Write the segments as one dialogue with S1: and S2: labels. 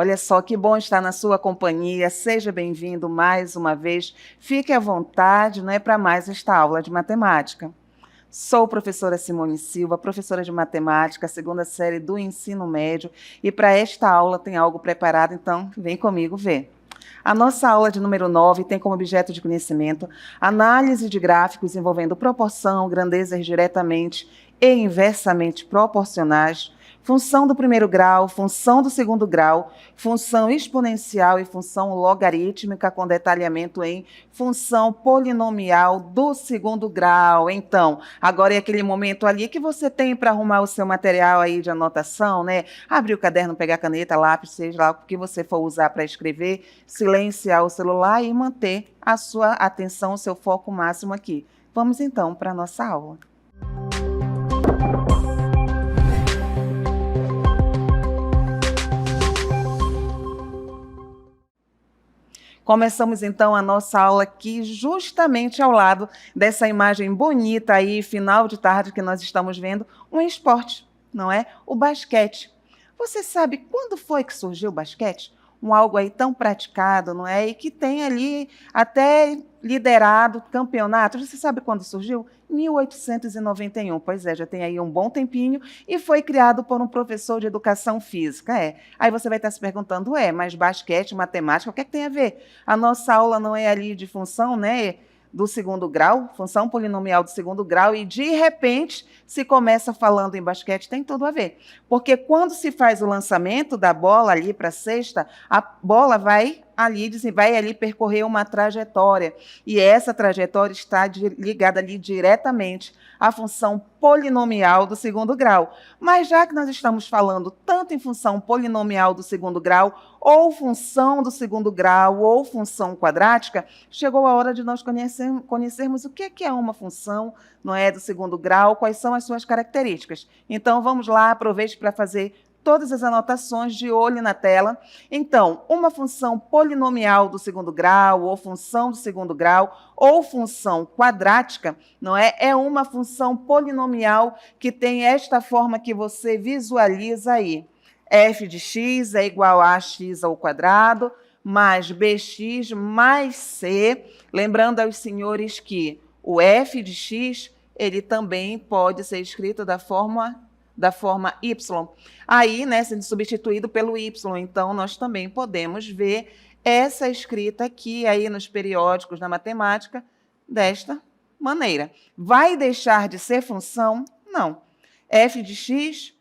S1: Olha só que bom estar na sua companhia. Seja bem-vindo mais uma vez. Fique à vontade, não é para mais esta aula de matemática. Sou professora Simone Silva, professora de matemática, segunda série do ensino médio, e para esta aula tem algo preparado, então vem comigo ver. A nossa aula de número 9 tem como objeto de conhecimento análise de gráficos envolvendo proporção, grandezas diretamente e inversamente proporcionais, função do primeiro grau, função do segundo grau, função exponencial e função logarítmica, com detalhamento em função polinomial do segundo grau. Então, agora é aquele momento ali que você tem para arrumar o seu material aí de anotação, né? Abrir o caderno, pegar caneta, lápis, seja lá o que você for usar para escrever, silenciar o celular e manter a sua atenção, o seu foco máximo aqui. Vamos então para a nossa aula. Começamos então a nossa aula aqui justamente ao lado dessa imagem bonita aí, final de tarde, que nós estamos vendo, um esporte, não é? O basquete. Você sabe quando foi que surgiu o basquete? Algo aí tão praticado, não é? E que tem ali até liderado campeonatos. Você sabe quando surgiu? 1891. Pois é, já tem aí um bom tempinho e foi criado por um professor de educação física. Aí você vai estar se perguntando, mas basquete, matemática, o que é que tem a ver? A nossa aula não é ali de função, né? Do segundo grau, função polinomial do segundo grau, e de repente se começa falando em basquete, tem tudo a ver. Porque quando se faz o lançamento da bola ali para a cesta, a bola vai ali percorrer uma trajetória, e essa trajetória está ligada ali diretamente à função polinomial do segundo grau. Mas já que nós estamos falando tanto em função polinomial do segundo grau, ou função do segundo grau, ou função quadrática, chegou a hora de nós conhecermos o que é uma função, não é, do segundo grau, quais são as suas características. Então, vamos lá, aproveite para fazer todas as anotações de olho na tela. Então, uma função polinomial do segundo grau, ou função do segundo grau, ou função quadrática, não é? É uma função polinomial que tem esta forma que você visualiza aí. F de x é igual a x ao quadrado, mais bx mais c. Lembrando aos senhores que o f de x, ele também pode ser escrito da forma y. Aí, né, sendo substituído pelo y, então nós também podemos ver essa escrita aqui aí nos periódicos da matemática desta maneira. Vai deixar de ser função? Não. F de x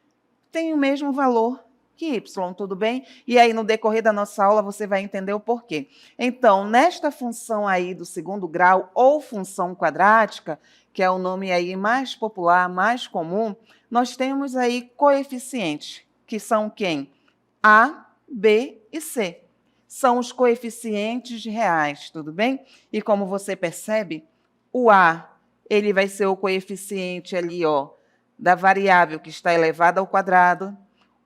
S1: tem o mesmo valor que y, tudo bem? E aí, no decorrer da nossa aula, você vai entender o porquê. Então, nesta função aí do segundo grau, ou função quadrática, que é o nome aí mais popular, mais comum, nós temos aí coeficientes, que são quem? A, B e C. São os coeficientes reais, tudo bem? E como você percebe, o A, ele vai ser o coeficiente ali, ó, da variável que está elevada ao quadrado.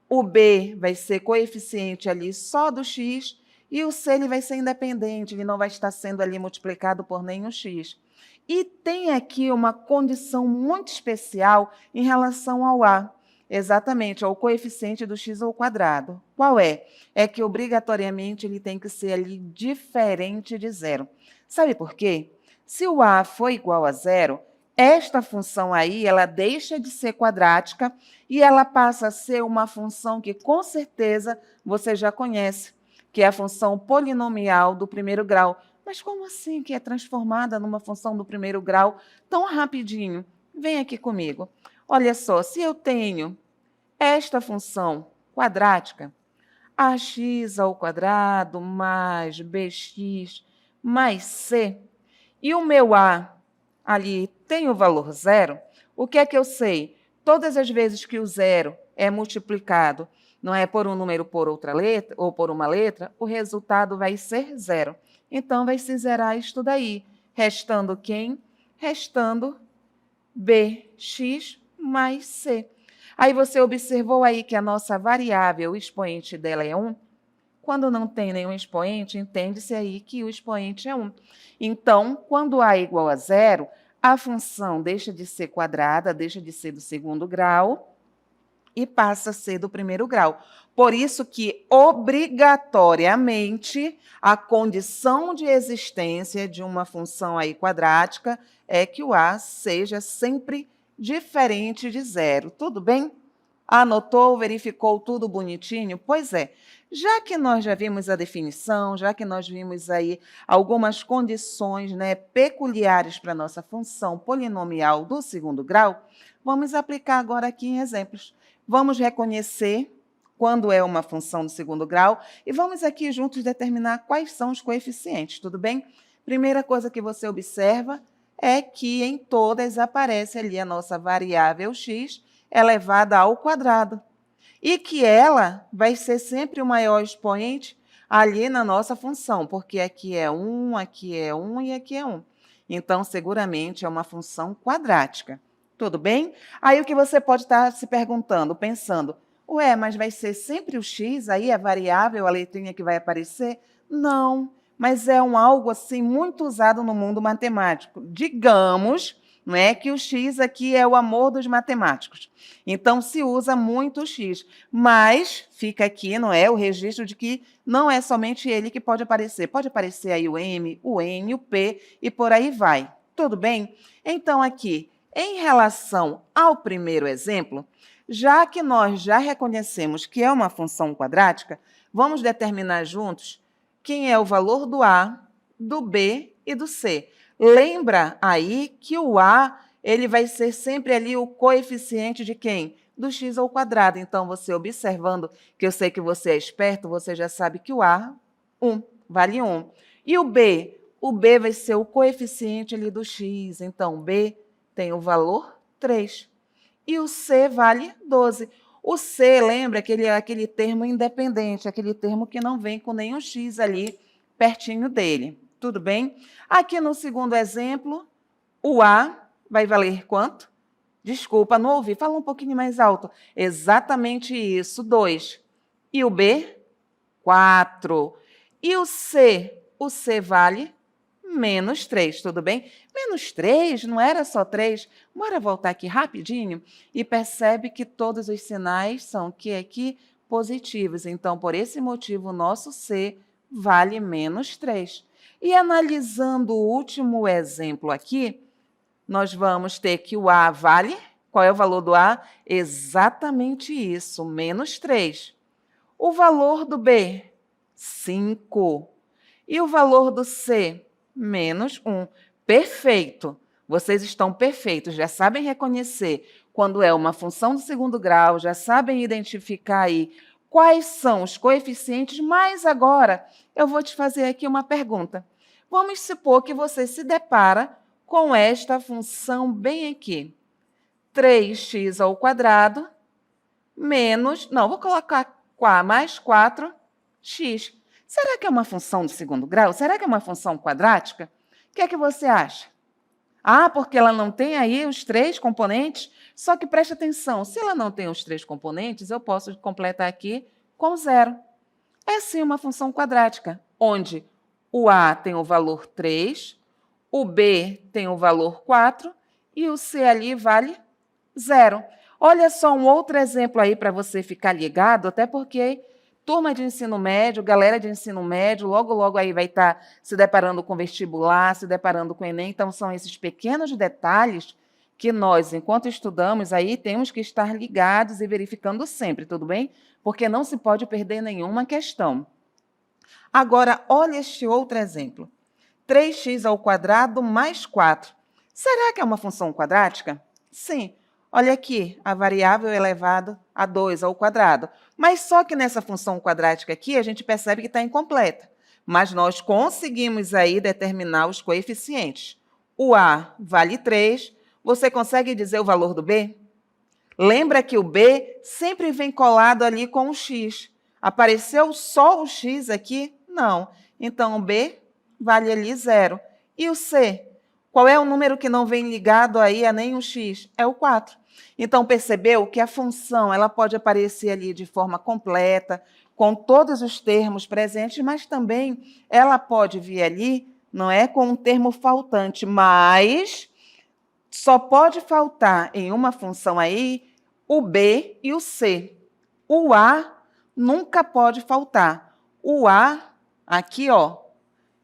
S1: O B vai ser coeficiente ali só do x, e o C ele vai ser independente, ele não vai estar sendo ali multiplicado por nenhum x. E tem aqui uma condição muito especial em relação ao A, exatamente, ao coeficiente do x ao quadrado. Qual é? É que, obrigatoriamente, ele tem que ser ali diferente de zero. Sabe por quê? Se o A for igual a zero, esta função aí, ela deixa de ser quadrática e ela passa a ser uma função que, com certeza, você já conhece, que é a função polinomial do primeiro grau. Mas como assim que é transformada numa função do primeiro grau tão rapidinho? Vem aqui comigo. Olha só, se eu tenho esta função quadrática, ax ao quadrado mais bx mais c, e o meu a ali tem o valor zero, o que é que eu sei? Todas as vezes que o zero é multiplicado, não é, por um número por outra letra, ou por uma letra, o resultado vai ser zero. Então, vai se zerar isso daí. Restando quem? Restando bx mais c. Aí você observou aí que a nossa variável, o expoente dela é 1. Quando não tem nenhum expoente, entende-se aí que o expoente é 1. Então, quando A é igual a zero, a função deixa de ser quadrada, deixa de ser do segundo grau, e passa a ser do primeiro grau. Por isso que, obrigatoriamente, a condição de existência de uma função aí quadrática é que o a seja sempre diferente de zero. Tudo bem? Anotou, verificou tudo bonitinho? Pois é. Já que nós já vimos a definição, já que nós vimos aí algumas condições, né, peculiares para a nossa função polinomial do segundo grau, vamos aplicar agora aqui em exemplos. Vamos reconhecer quando é uma função do segundo grau e vamos aqui juntos determinar quais são os coeficientes, tudo bem? Primeira coisa que você observa é que em todas aparece ali a nossa variável x elevada ao quadrado e que ela vai ser sempre o maior expoente ali na nossa função, porque aqui é 1, aqui é 1 e aqui é 1. Então, seguramente, é uma função quadrática. Tudo bem? Aí o que você pode estar se perguntando, pensando, ué, mas vai ser sempre o x aí, a variável, a letrinha que vai aparecer? Não, mas é algo assim muito usado no mundo matemático. Digamos, não é, que o x aqui é o amor dos matemáticos. Então, se usa muito o x, mas fica aqui, não é, o registro de que não é somente ele que pode aparecer. Pode aparecer aí o m, o n, o p e por aí vai. Tudo bem? Então, aqui, em relação ao primeiro exemplo, já que nós já reconhecemos que é uma função quadrática, vamos determinar juntos quem é o valor do a, do b e do c. Lembra aí que o a ele vai ser sempre ali o coeficiente de quem? Do x ao quadrado. Então, você observando, que eu sei que você é esperto, você já sabe que o a, 1, vale 1. E o b? O b vai ser o coeficiente ali do x. Então, b tem o valor 3. E o c vale 12. O c, lembra que ele é aquele termo independente, aquele termo que não vem com nenhum x ali pertinho dele. Tudo bem? Aqui no segundo exemplo, o a vai valer quanto? Desculpa, não ouvi. Fala um pouquinho mais alto. Exatamente isso, 2. E o b? 4. E o c? O c vale menos 3, tudo bem? Menos 3, não era só 3? Bora voltar aqui rapidinho e percebe que todos os sinais são aqui positivos. Então, por esse motivo, o nosso C vale menos 3. E analisando o último exemplo aqui, nós vamos ter que o A vale... Qual é o valor do A? Exatamente isso, menos 3. O valor do B? 5. E o valor do C? Menos 1. Perfeito. Vocês estão perfeitos, já sabem reconhecer quando é uma função do segundo grau, já sabem identificar aí quais são os coeficientes, mas agora eu vou te fazer aqui uma pergunta. Vamos supor que você se depara com esta função bem aqui. 3x ao quadrado menos... Não, vou colocar mais 4x. Será que é uma função do segundo grau? Será que é uma função quadrática? O que é que você acha? Ah, porque ela não tem aí os 3 componentes? Só que preste atenção, se ela não tem os 3 componentes, eu posso completar aqui com 0. É sim uma função quadrática, onde o a tem o valor 3, o b tem o valor 4 e o c ali vale 0. Olha só um outro exemplo aí para você ficar ligado, até porque turma de ensino médio, galera de ensino médio, logo, logo aí vai estar se deparando com vestibular, se deparando com o Enem. Então, são esses pequenos detalhes que nós, enquanto estudamos, aí temos que estar ligados e verificando sempre, tudo bem? Porque não se pode perder nenhuma questão. Agora, olha este outro exemplo. 3x ao quadrado mais 4. Será que é uma função quadrática? Sim. Olha aqui, a variável elevada a 2 ao quadrado. Mas só que nessa função quadrática aqui, a gente percebe que está incompleta. Mas nós conseguimos aí determinar os coeficientes. O a vale 3. Você consegue dizer o valor do b? Lembra que o b sempre vem colado ali com o x. Apareceu só o x aqui? Não. Então, o b vale ali 0. E o c? Qual é o número que não vem ligado aí a nenhum x? É o 4. Então, percebeu que a função ela pode aparecer ali de forma completa, com todos os termos presentes, mas também ela pode vir ali, não é, com um termo faltante, mas só pode faltar em uma função aí o B e o C. O A nunca pode faltar. O A, aqui, ó,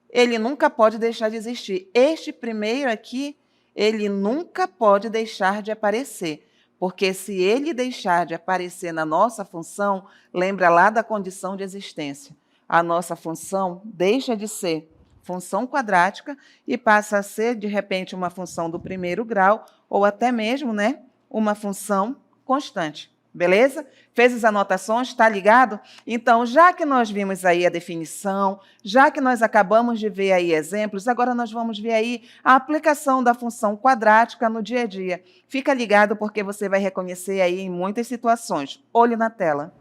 S1: ele nunca pode deixar de existir. Este primeiro aqui, ele nunca pode deixar de aparecer. Porque se ele deixar de aparecer na nossa função, lembra lá da condição de existência. A nossa função deixa de ser função quadrática e passa a ser, de repente, uma função do primeiro grau ou até mesmo, né, uma função constante. Beleza? Fez as anotações? Está ligado? Então, já que nós vimos aí a definição, já que nós acabamos de ver aí exemplos, agora nós vamos ver aí a aplicação da função quadrática no dia a dia. Fica ligado porque você vai reconhecer aí em muitas situações. Olho na tela.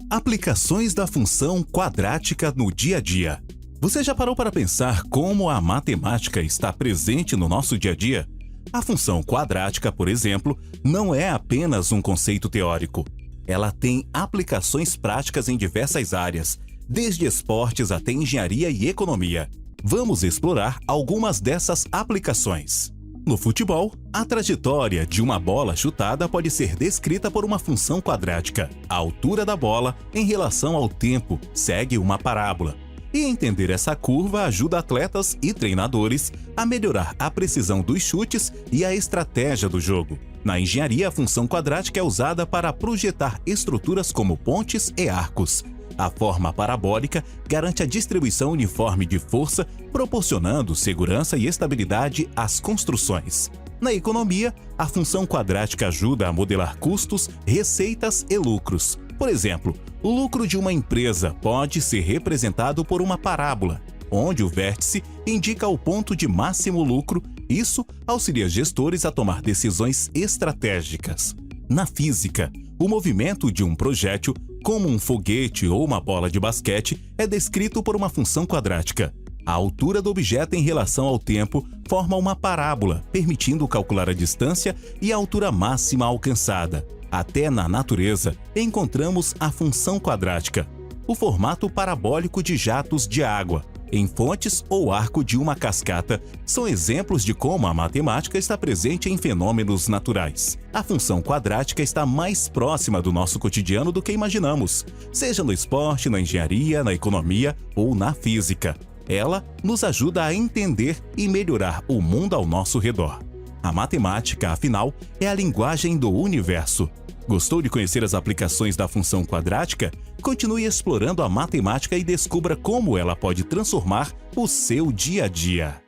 S2: Aplicações da função quadrática no dia a dia. Você já parou para pensar como a matemática está presente no nosso dia a dia? A função quadrática, por exemplo, não é apenas um conceito teórico. Ela tem aplicações práticas em diversas áreas, desde esportes até engenharia e economia. Vamos explorar algumas dessas aplicações. No futebol, a trajetória de uma bola chutada pode ser descrita por uma função quadrática. A altura da bola em relação ao tempo segue uma parábola. E entender essa curva ajuda atletas e treinadores a melhorar a precisão dos chutes e a estratégia do jogo. Na engenharia, a função quadrática é usada para projetar estruturas como pontes e arcos. A forma parabólica garante a distribuição uniforme de força, proporcionando segurança e estabilidade às construções. Na economia, a função quadrática ajuda a modelar custos, receitas e lucros. Por exemplo, o lucro de uma empresa pode ser representado por uma parábola, onde o vértice indica o ponto de máximo lucro. Isso auxilia gestores a tomar decisões estratégicas. Na física, o movimento de um projétil, como um foguete ou uma bola de basquete, é descrito por uma função quadrática. A altura do objeto em relação ao tempo forma uma parábola, permitindo calcular a distância e a altura máxima alcançada. Até na natureza, encontramos a função quadrática, o formato parabólico de jatos de água, em fontes ou arco de uma cascata, são exemplos de como a matemática está presente em fenômenos naturais. A função quadrática está mais próxima do nosso cotidiano do que imaginamos, seja no esporte, na engenharia, na economia ou na física. Ela nos ajuda a entender e melhorar o mundo ao nosso redor. A matemática, afinal, é a linguagem do universo. Gostou de conhecer as aplicações da função quadrática? Continue explorando a matemática e descubra como ela pode transformar o seu dia a dia.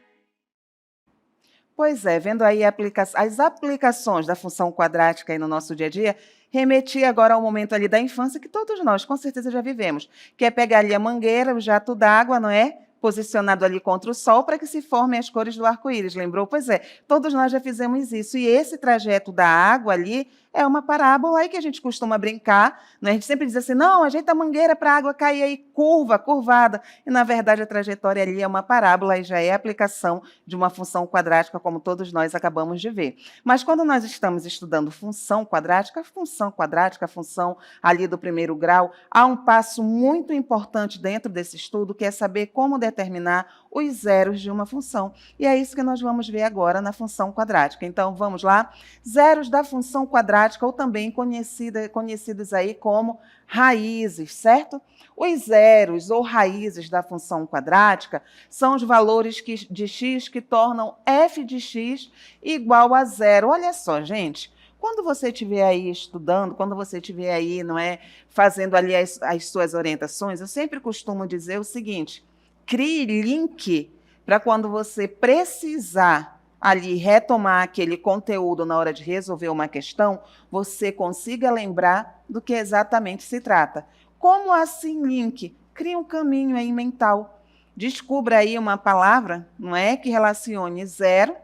S1: Pois é, vendo aí as aplicações da função quadrática aí no nosso dia a dia, remeti agora ao momento ali da infância que todos nós, com certeza, já vivemos, que é pegar ali a mangueira, o jato d'água, não é? Posicionado ali contra o sol para que se formem as cores do arco-íris, lembrou? Pois é, todos nós já fizemos isso. E esse trajeto da água ali é uma parábola aí que a gente costuma brincar, né? A gente sempre diz assim, não, ajeita a mangueira para a água cair aí curvada. E, na verdade, a trajetória ali é uma parábola e já é a aplicação de uma função quadrática, como todos nós acabamos de ver. Mas quando nós estamos estudando função quadrática, a função ali do primeiro grau, há um passo muito importante dentro desse estudo, que é saber como determinar os zeros de uma função. E é isso que nós vamos ver agora na função quadrática. Então, vamos lá. Zeros da função quadrática, ou também conhecidos aí como raízes, certo? Os zeros ou raízes da função quadrática são os valores de x que tornam f de x igual a zero. Olha só, gente. Quando você estiver aí estudando, quando você estiver aí, não é, fazendo ali as suas orientações, eu sempre costumo dizer o seguinte: crie link para quando você precisar ali retomar aquele conteúdo na hora de resolver uma questão, você consiga lembrar do que exatamente se trata. Como assim link? Crie um caminho aí mental. Descubra aí uma palavra, não é, que relacione zero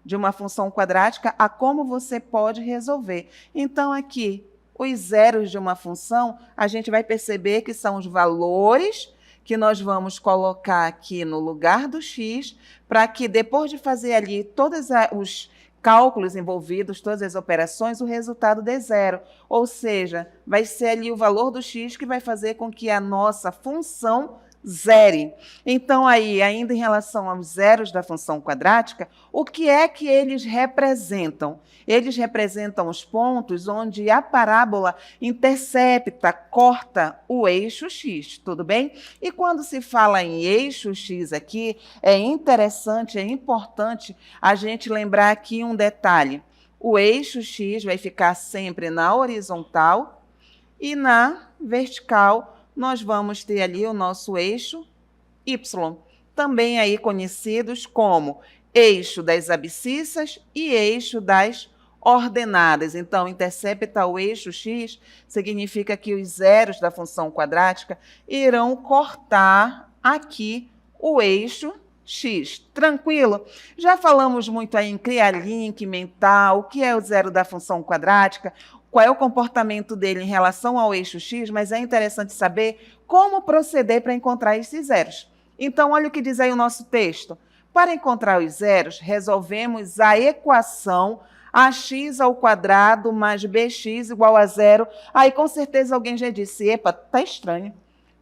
S1: de uma função quadrática a como você pode resolver. Então, aqui, os zeros de uma função, a gente vai perceber que são os valores que nós vamos colocar aqui no lugar do x, para que depois de fazer ali todos os cálculos envolvidos, todas as operações, o resultado dê zero. Ou seja, vai ser ali o valor do x que vai fazer com que a nossa função zere. Então, aí, ainda em relação aos zeros da função quadrática, o que é que eles representam? Eles representam os pontos onde a parábola intercepta, corta o eixo x, tudo bem? E quando se fala em eixo x aqui, é interessante, é importante a gente lembrar aqui um detalhe. O eixo x vai ficar sempre na horizontal e na vertical nós vamos ter ali o nosso eixo y, também aí conhecidos como eixo das abscissas e eixo das ordenadas. Então, intercepta o eixo x significa que os zeros da função quadrática irão cortar aqui o eixo x. Tranquilo? Já falamos muito aí em criar link mental, o que é o zero da função quadrática, qual é o comportamento dele em relação ao eixo x, mas é interessante saber como proceder para encontrar esses zeros. Então, olha o que diz aí o nosso texto. Para encontrar os zeros, resolvemos a equação ax² mais bx igual a zero. Aí, com certeza, alguém já disse, epa, tá estranho.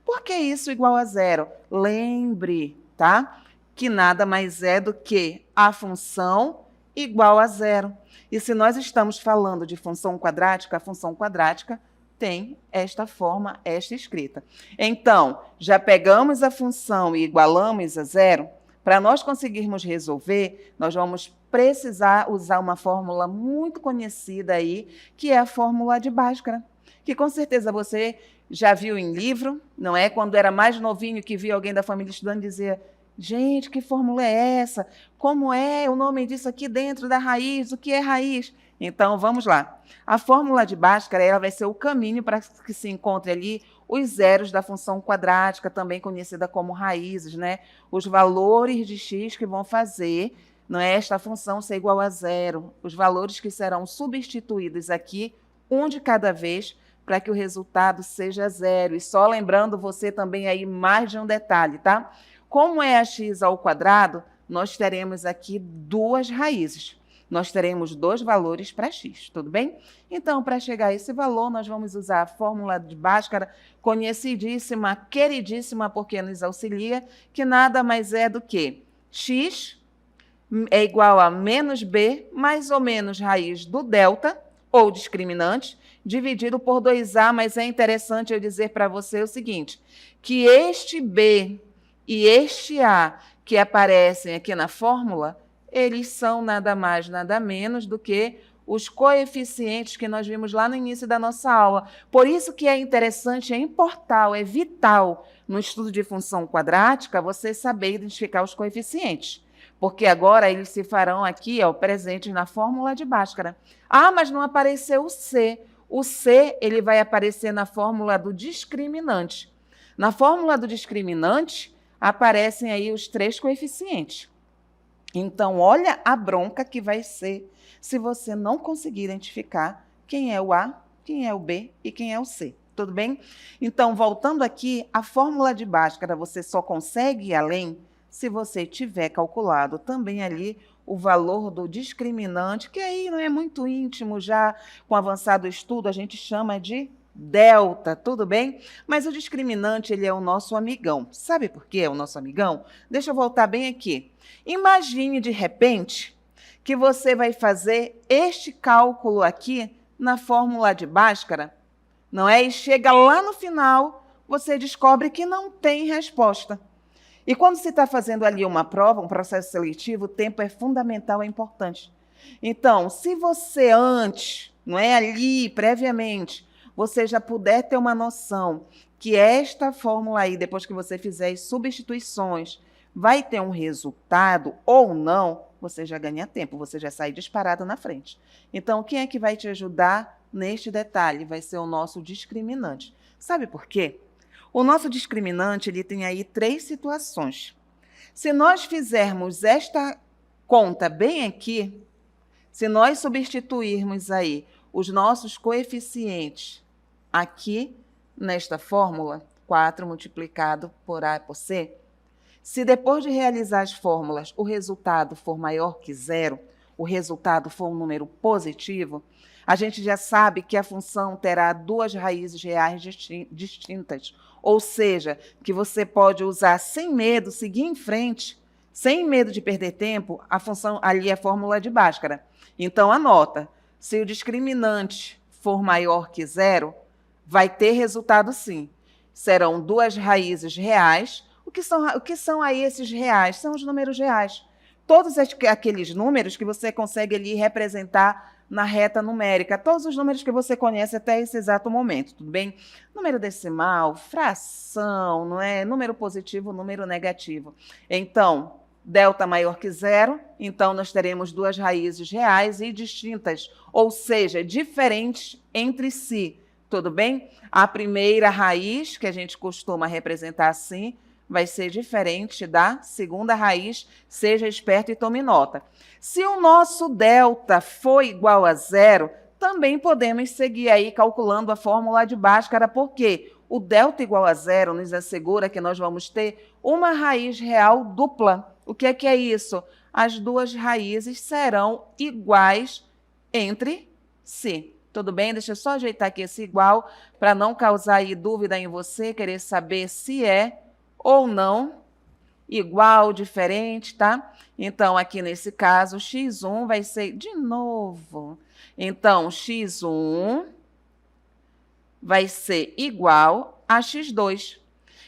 S1: Por que isso igual a zero? Lembre, tá? Que nada mais é do que a função igual a zero. E se nós estamos falando de função quadrática, a função quadrática tem esta forma, esta escrita. Então, já pegamos a função e igualamos a zero. Para nós conseguirmos resolver, nós vamos precisar usar uma fórmula muito conhecida aí, que é a fórmula de Bhaskara, que com certeza você já viu em livro, não é? Quando era mais novinho que via alguém da família estudando, dizia: gente, que fórmula é essa? Como é o nome disso aqui dentro da raiz? O que é raiz? Então, vamos lá. A fórmula de Bhaskara ela vai ser o caminho para que se encontre ali os zeros da função quadrática, também conhecida como raízes, né? Os valores de x que vão fazer, não é, esta função ser igual a zero. Os valores que serão substituídos aqui, um de cada vez, para que o resultado seja zero. E só lembrando você também aí mais de um detalhe, tá? Como é ax², nós teremos aqui duas raízes. Nós teremos dois valores para x, tudo bem? Então, para chegar a esse valor, nós vamos usar a fórmula de Bhaskara, conhecidíssima, queridíssima, porque nos auxilia, que nada mais é do que x é igual a menos b, mais ou menos raiz do delta, ou discriminante, dividido por 2a, mas é interessante eu dizer para você o seguinte, que este b e este a que aparecem aqui na fórmula, eles são nada mais, nada menos do que os coeficientes que nós vimos lá no início da nossa aula. Por isso que é interessante, é importante, é vital no estudo de função quadrática você saber identificar os coeficientes. Porque agora eles se farão aqui, ó, presentes na fórmula de Bhaskara. Ah, mas não apareceu o C. O C ele vai aparecer na fórmula do discriminante. Na fórmula do discriminante, aparecem aí os três coeficientes. Então, olha a bronca que vai ser se você não conseguir identificar quem é o A, quem é o B e quem é o C. Tudo bem? Então, voltando aqui, a fórmula de Bhaskara você só consegue ir além se você tiver calculado também ali o valor do discriminante, que aí não é muito íntimo já, com avançado estudo, a gente chama de delta, tudo bem? Mas o discriminante, ele é o nosso amigão. Sabe por que é o nosso amigão? Deixa eu voltar bem aqui. Imagine, de repente, que você vai fazer este cálculo aqui na fórmula de Bhaskara, não é? E chega lá no final, você descobre que não tem resposta. E quando se está fazendo ali uma prova, um processo seletivo, o tempo é fundamental, é importante. Então, se você antes, não é ali, previamente, você já puder ter uma noção que esta fórmula aí, depois que você fizer as substituições, vai ter um resultado ou não, você já ganha tempo, você já sai disparado na frente. Então, quem é que vai te ajudar neste detalhe? Vai ser o nosso discriminante. Sabe por quê? O nosso discriminante ele tem aí três situações. Se nós fizermos esta conta bem aqui, se nós substituirmos aí os nossos coeficientes aqui nesta fórmula, 4 multiplicado por A por C, se depois de realizar as fórmulas o resultado for maior que zero, o resultado for um número positivo, A gente já sabe que a função terá duas raízes reais distintas, ou seja, que você pode usar sem medo, seguir em frente, sem medo de perder tempo. A função ali é a fórmula de Bhaskara. Então, anota, se o discriminante for maior que zero, vai ter resultado sim. Serão duas raízes reais. O que são aí esses reais? São os números reais. Todos aqueles números que você consegue ali representar na reta numérica, todos os números que você conhece até esse exato momento, tudo bem? Número decimal, fração, não é? Número positivo, número negativo. Então, delta maior que zero, então nós teremos duas raízes reais e distintas, ou seja, diferentes entre si, tudo bem? A primeira raiz, que a gente costuma representar assim, vai ser diferente da segunda raiz. Seja esperto e tome nota. Se o nosso delta for igual a zero, também podemos seguir aí calculando a fórmula de Bhaskara, porque o delta igual a zero nos assegura que nós vamos ter uma raiz real dupla. O que é isso? As duas raízes serão iguais entre si. Tudo bem? Deixa eu só ajeitar aqui esse igual, para não causar aí dúvida em você, querer saber se é ou não igual, diferente, tá? Então, aqui nesse caso, x1 vai ser de novo. Então, x1 vai ser igual a x2.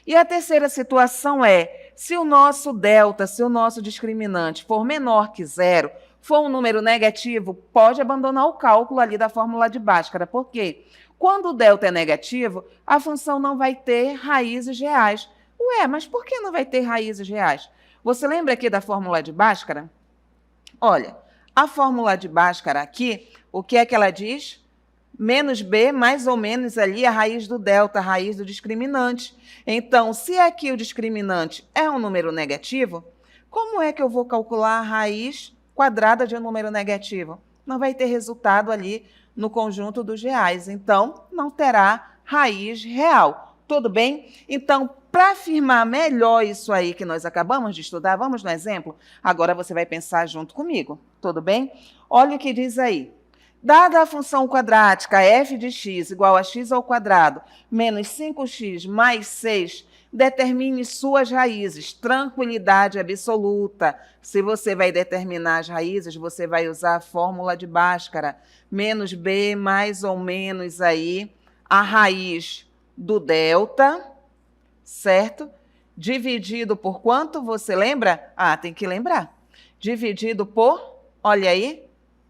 S1: E a terceira situação é, se o nosso delta, se o nosso discriminante for menor que zero, for um número negativo, pode abandonar o cálculo ali da fórmula de Bhaskara. Por quê? Quando o delta é negativo, a função não vai ter raízes reais. Ué, mas por que não vai ter raízes reais? Você lembra aqui da fórmula de Bhaskara? Olha, a fórmula de Bhaskara aqui, o que é que ela diz? Menos b, mais ou menos ali a raiz do delta, a raiz do discriminante. Então, se aqui o discriminante é um número negativo, como é que eu vou calcular a raiz quadrada de um número negativo? Não vai ter resultado ali no conjunto dos reais. Então, não terá raiz real. Tudo bem? Então, para afirmar melhor isso aí que nós acabamos de estudar, vamos no exemplo? Agora você vai pensar junto comigo, tudo bem? Olha o que diz aí. Dada a função quadrática f de x igual a x ao quadrado menos 5x mais 6, determine suas raízes. Tranquilidade absoluta. Se você vai determinar as raízes, você vai usar a fórmula de Bhaskara. Menos b mais ou menos aí a raiz do delta, certo? Dividido por quanto? Você lembra? Ah, tem que lembrar. Dividido por, olha aí,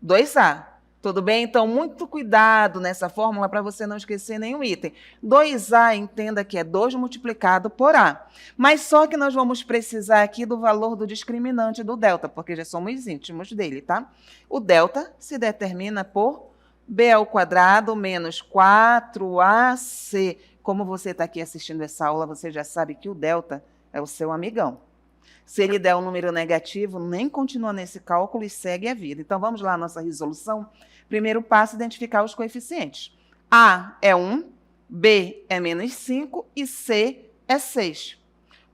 S1: 2a. Tudo bem? Então, muito cuidado nessa fórmula para você não esquecer nenhum item. 2a, entenda que é 2 multiplicado por a. Mas só que nós vamos precisar aqui do valor do discriminante do delta, porque já somos íntimos dele, tá? O delta se determina por b ao quadrado menos 4ac. Como você está aqui assistindo essa aula, você já sabe que o delta é o seu amigão. Se ele der um número negativo, nem continua nesse cálculo e segue a vida. Então, vamos lá à nossa resolução. Primeiro passo, identificar os coeficientes. A é 1, B é menos 5 e C é 6.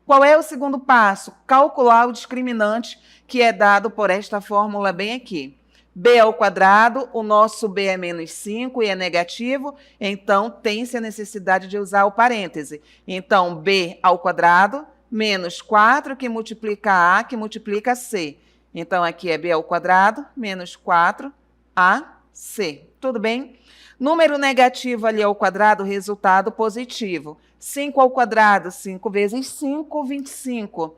S1: Qual é o segundo passo? Calcular o discriminante que é dado por esta fórmula bem aqui. B ao quadrado, o nosso B é menos 5 e é negativo, então tem-se a necessidade de usar o parêntese. Então, B ao quadrado menos 4, que multiplica A, que multiplica C. Então, aqui é B ao quadrado menos 4AC. Tudo bem? Número negativo ali ao quadrado, resultado positivo. 5 ao quadrado, 5 vezes 5, 25.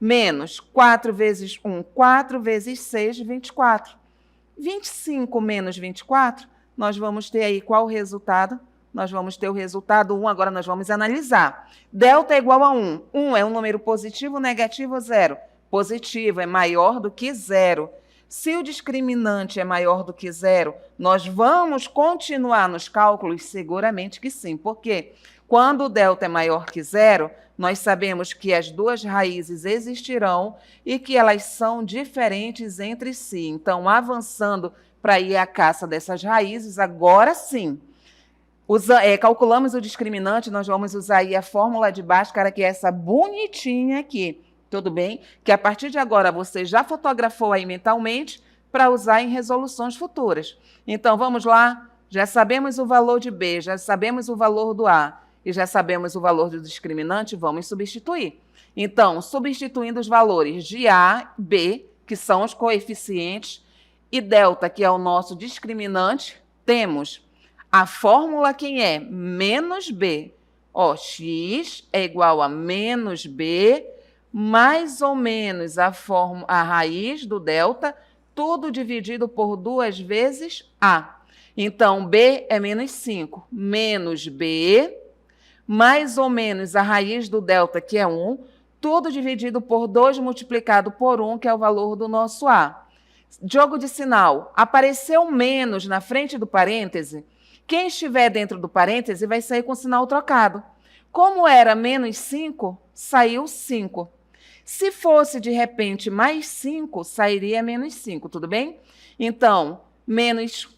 S1: Menos 4 vezes 1, 4 vezes 6, 24. 25 menos 24, nós vamos ter aí qual o resultado? Nós vamos ter o resultado 1, agora nós vamos analisar. Delta é igual a 1. 1 é um número positivo, negativo, zero. Positivo é maior do que zero. Se o discriminante é maior do que zero, nós vamos continuar nos cálculos? Seguramente que sim. Por quê? Quando o delta é maior que zero, nós sabemos que as duas raízes existirão e que elas são diferentes entre si. Então, avançando para ir à caça dessas raízes, agora sim, calculamos o discriminante, nós vamos usar aí a fórmula de Bhaskara, que é essa bonitinha aqui, tudo bem? Que a partir de agora você já fotografou aí mentalmente, para usar em resoluções futuras. Então, vamos lá? Já sabemos o valor de B, já sabemos o valor do A e já sabemos o valor do discriminante, vamos substituir. Então, substituindo os valores de A, B, que são os coeficientes, e delta, que é o nosso discriminante, temos a fórmula quem é? Menos B. X é igual a menos B, mais ou menos a raiz do delta, tudo dividido por 2 vezes A. Então, B é menos 5. Menos B, mais ou menos a raiz do delta, que é 1, tudo dividido por 2 multiplicado por 1, que é o valor do nosso A. Jogo de sinal. Apareceu menos na frente do parêntese, quem estiver dentro do parêntese vai sair com o sinal trocado. Como era menos 5, saiu 5. Se fosse, de repente, mais 5, sairia menos 5, tudo bem? Então, menos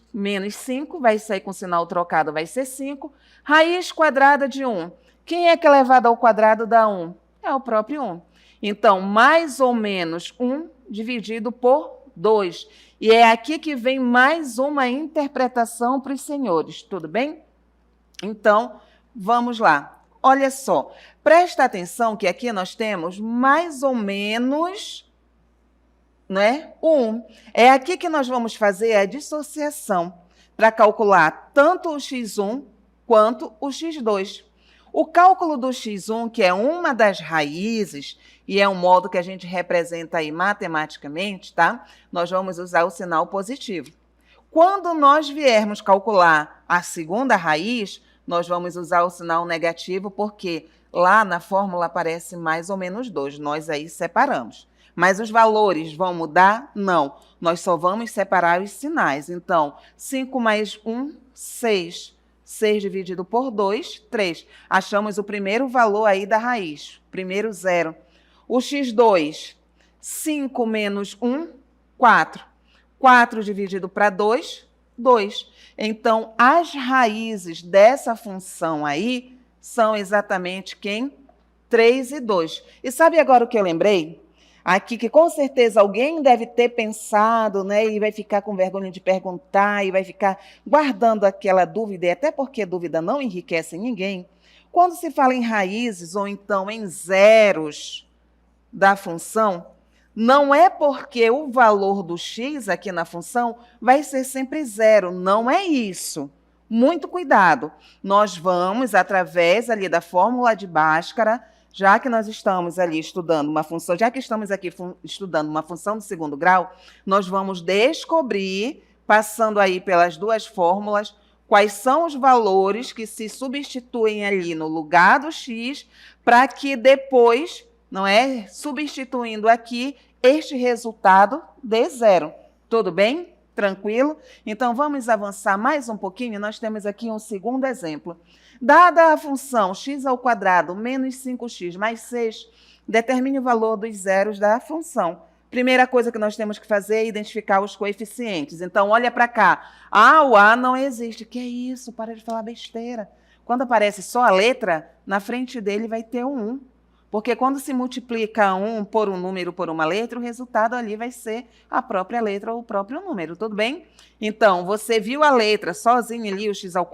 S1: 5 vai sair com o sinal trocado, vai ser 5. Raiz quadrada de 1. Quem é que é elevado ao quadrado dá 1? É o próprio 1. Então, mais ou menos 1 dividido por 2. E é aqui que vem mais uma interpretação para os senhores, tudo bem? Então, vamos lá. Olha só, presta atenção que aqui nós temos mais ou menos, né, 1. É aqui que nós vamos fazer a dissociação para calcular tanto o x1 quanto o x2. O cálculo do x1, que é uma das raízes, e é um modo que a gente representa aí matematicamente, tá? Nós vamos usar o sinal positivo. Quando nós viermos calcular a segunda raiz, nós vamos usar o sinal negativo, porque lá na fórmula aparece mais ou menos 2. Nós aí separamos. Mas os valores vão mudar? Não. Nós só vamos separar os sinais. Então, 5 mais 1, 6. 6 dividido por 2, 3. Achamos o primeiro valor aí da raiz, primeiro zero. O x2, 5 menos 1, 4. 4 dividido para 2, 2. Então, as raízes dessa função aí são exatamente quem? 3 e 2. E sabe agora o que eu lembrei? Aqui que com certeza alguém deve ter pensado, né, e vai ficar com vergonha de perguntar, e vai ficar guardando aquela dúvida, e até porque dúvida não enriquece ninguém. Quando se fala em raízes ou então em zeros da função, não é porque o valor do x aqui na função vai ser sempre zero, não é isso. Muito cuidado. Nós vamos, através ali da fórmula de Bhaskara, já que nós estamos ali estudando uma função, já que estamos aqui estudando uma função do segundo grau, nós vamos descobrir, passando aí pelas duas fórmulas, quais são os valores que se substituem ali no lugar do x, para que depois, não é, substituindo aqui, este resultado dê zero. Tudo bem? Tranquilo? Então, vamos avançar mais um pouquinho. Nós temos aqui um segundo exemplo. Dada a função x² menos 5x mais 6, determine o valor dos zeros da função. Primeira coisa que nós temos que fazer é identificar os coeficientes. Então, olha para cá. O A não existe. Que é isso? Para de falar besteira. Quando aparece só a letra, na frente dele vai ter um 1. Porque quando se multiplica um por um número por uma letra, o resultado ali vai ser a própria letra ou o próprio número, tudo bem? Então, você viu a letra sozinha ali, o x², o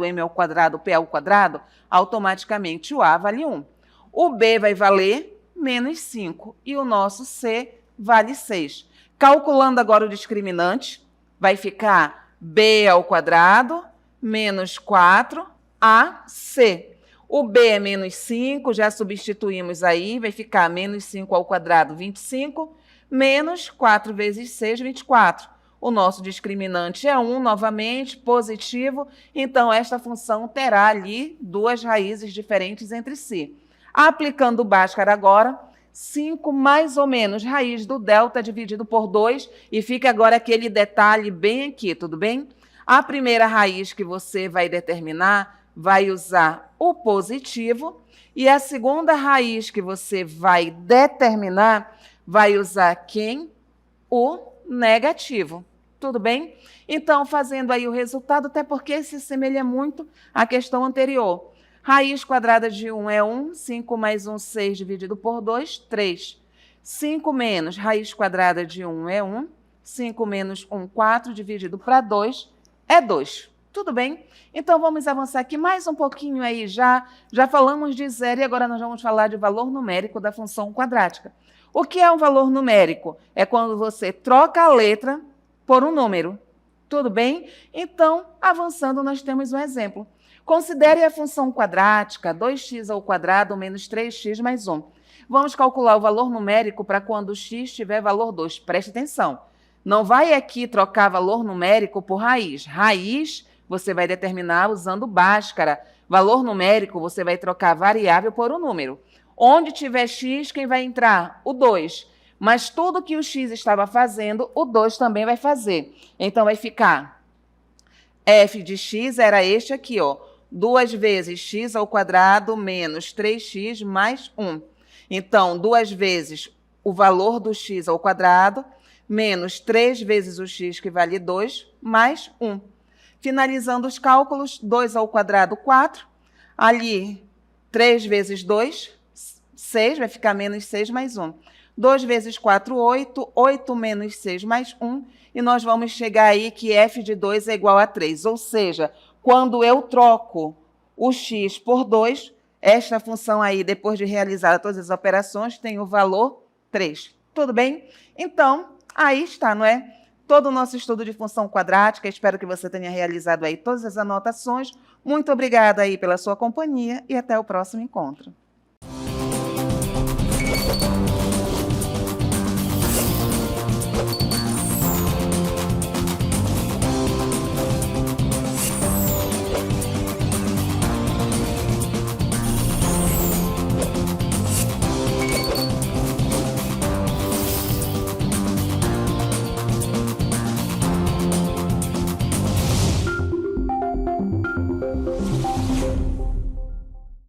S1: m², o p², automaticamente o A vale 1. O B vai valer menos 5 e o nosso C vale 6. Calculando agora o discriminante, vai ficar b² menos 4ac. O B é menos 5, já substituímos aí, vai ficar menos 5², 25, menos 4 vezes 6, 24. O nosso discriminante é 1, novamente, positivo, então esta função terá ali duas raízes diferentes entre si. Aplicando o Bhaskara agora, 5 mais ou menos raiz do delta dividido por 2, e fica agora aquele detalhe bem aqui, tudo bem? A primeira raiz que você vai determinar vai usar o positivo, e a segunda raiz que você vai determinar vai usar quem? O negativo. Tudo bem? Então, fazendo aí o resultado, até porque se assemelha muito à questão anterior. Raiz quadrada de 1 é 1, 5 mais 1, 6, dividido por 2, 3. 5 menos raiz quadrada de 1 é 1, 5 menos 1, 4, dividido para 2, é 2. Tudo bem? Então, vamos avançar aqui mais um pouquinho aí. Já falamos de zero e agora nós vamos falar de valor numérico da função quadrática. O que é um valor numérico? É quando você troca a letra por um número. Tudo bem? Então, avançando, nós temos um exemplo. Considere a função quadrática 2x² menos 3x mais 1. Vamos calcular o valor numérico para quando x tiver valor 2. Preste atenção. Não vai aqui trocar valor numérico por raiz. Raiz você vai determinar usando Bhaskara. Valor numérico você vai trocar variável por um número. Onde tiver x, quem vai entrar? O 2. Mas tudo que o x estava fazendo, o 2 também vai fazer. Então, vai ficar f de x era este aqui, ó. 2 vezes x² menos 3x mais 1. Então, 2 vezes o valor do x² menos 3 vezes o x, que vale 2, mais 1. Finalizando os cálculos, 2², 4. Ali, 3 vezes 2, 6, vai ficar menos 6 mais 1. 2 vezes 4, 8. 8 menos 6 mais 1. E nós vamos chegar aí que f de 2 é igual a 3. Ou seja, quando eu troco o x por 2, esta função aí, depois de realizar todas as operações, tem o valor 3. Tudo bem? Então, aí está, não é? Todo o nosso estudo de função quadrática. Espero que você tenha realizado aí todas as anotações. Muito obrigada aí pela sua companhia e até o próximo encontro.